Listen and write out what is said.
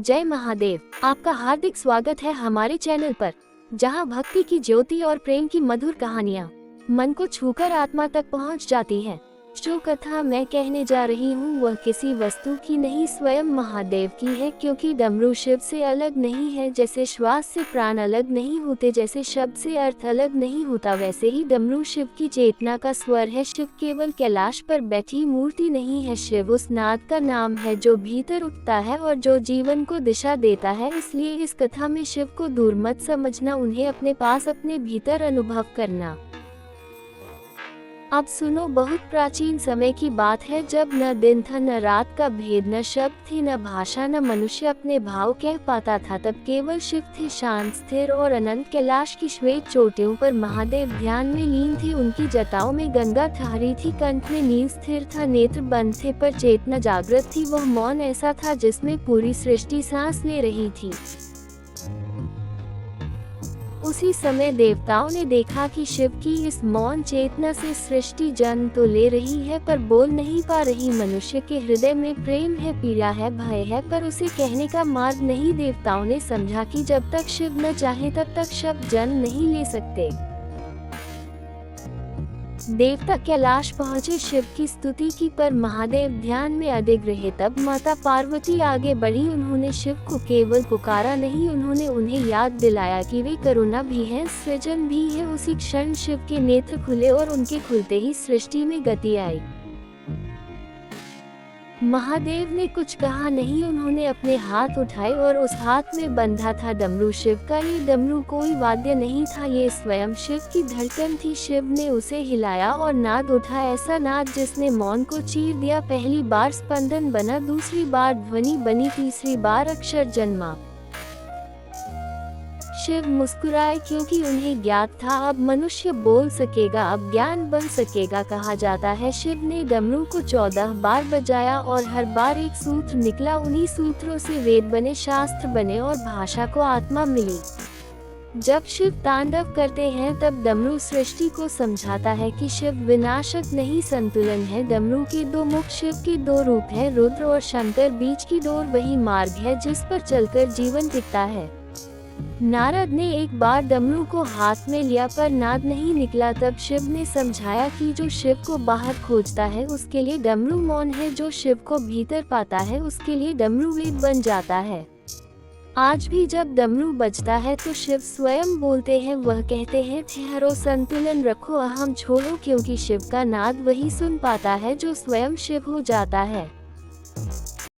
जय महादेव। आपका हार्दिक स्वागत है हमारे चैनल पर, जहां भक्ति की ज्योति और प्रेम की मधुर कहानियां मन को छूकर आत्मा तक पहुंच जाती हैं। जो कथा मैं कहने जा रही हूं वह किसी वस्तु की नहीं, स्वयं महादेव की है। क्योंकि डमरू शिव से अलग नहीं है। जैसे श्वास से प्राण अलग नहीं होते, जैसे शब्द से अर्थ अलग नहीं होता, वैसे ही डमरू शिव की चेतना का स्वर है। शिव केवल कैलाश पर बैठी मूर्ति नहीं है, शिव उस नाद का नाम है जो भीतर उठता है और जो जीवन को दिशा देता है। इसलिए इस कथा में शिव को दूर मत समझना, उन्हें अपने पास, अपने भीतर अनुभव करना। अब सुनो, बहुत प्राचीन समय की बात है, जब न दिन था न रात का भेद, न शब्द थे न भाषा, न मनुष्य अपने भाव कह पाता था। तब केवल शिव थे, शांत, स्थिर और अनंत। कैलाश की श्वेत चोटियों पर महादेव ध्यान में लीन थे। उनकी जटाओं में गंगा ठहरी थी, कंठ में नील स्थिर था, नेत्र बंद थे पर चेतना जागृत थी। वह मौन ऐसा था जिसमें पूरी सृष्टि सांस ले रही थी। उसी समय देवताओं ने देखा कि शिव की इस मौन चेतना से सृष्टि जन्म तो ले रही है पर बोल नहीं पा रही। मनुष्य के हृदय में प्रेम है, पीड़ा है, भय है, पर उसे कहने का मार्ग नहीं। देवताओं ने समझा कि जब तक शिव न चाहे तब तक शब्द जन्म नहीं ले सकते। देवता कैलाश पहुंचे, शिव की स्तुति की, पर महादेव ध्यान में अडिग रहे। तब माता पार्वती आगे बढ़ी। उन्होंने शिव को केवल पुकारा नहीं, उन्होंने उन्हें याद दिलाया कि वे करुणा भी हैं, सृजन भी है। उसी क्षण शिव के नेत्र खुले और उनके खुलते ही सृष्टि में गति आई। महादेव ने कुछ कहा नहीं, उन्होंने अपने हाथ उठाए और उस हाथ में बंधा था डमरू। शिव का ये डमरू कोई वाद्य नहीं था, ये स्वयं शिव की धड़कन थी। शिव ने उसे हिलाया और नाद उठा, ऐसा नाद जिसने मौन को चीर दिया। पहली बार स्पंदन बना, दूसरी बार ध्वनि बनी, तीसरी बार अक्षर जन्मा। शिव मुस्कुराए, क्योंकि उन्हें ज्ञात था अब मनुष्य बोल सकेगा, अब ज्ञान बन सकेगा। कहा जाता है शिव ने डमरू को 14 बार बजाया और हर बार एक सूत्र निकला। उन्हीं सूत्रों से वेद बने, शास्त्र बने और भाषा को आत्मा मिली। जब शिव तांडव करते हैं तब डमरू सृष्टि को समझाता है कि शिव विनाशक नहीं, संतुलन है। डमरू के दो मुख, शिव के दो रूप है, रुद्र और शंकर। बीच की डोर वही मार्ग है जिस पर चलकर जीवन टिकता है। नारद ने एक बार डमरू को हाथ में लिया पर नाद नहीं निकला। तब शिव ने समझाया कि जो शिव को बाहर खोजता है उसके लिए डमरू मौन है, जो शिव को भीतर पाता है उसके लिए डमरू वेद बन जाता है। आज भी जब डमरू बजता है तो शिव स्वयं बोलते हैं, वह कहते हैं ठहरो, संतुलन रखो, अहम छोड़ो। क्योंकि शिव का नाद वही सुन पाता है जो स्वयं शिव हो जाता है।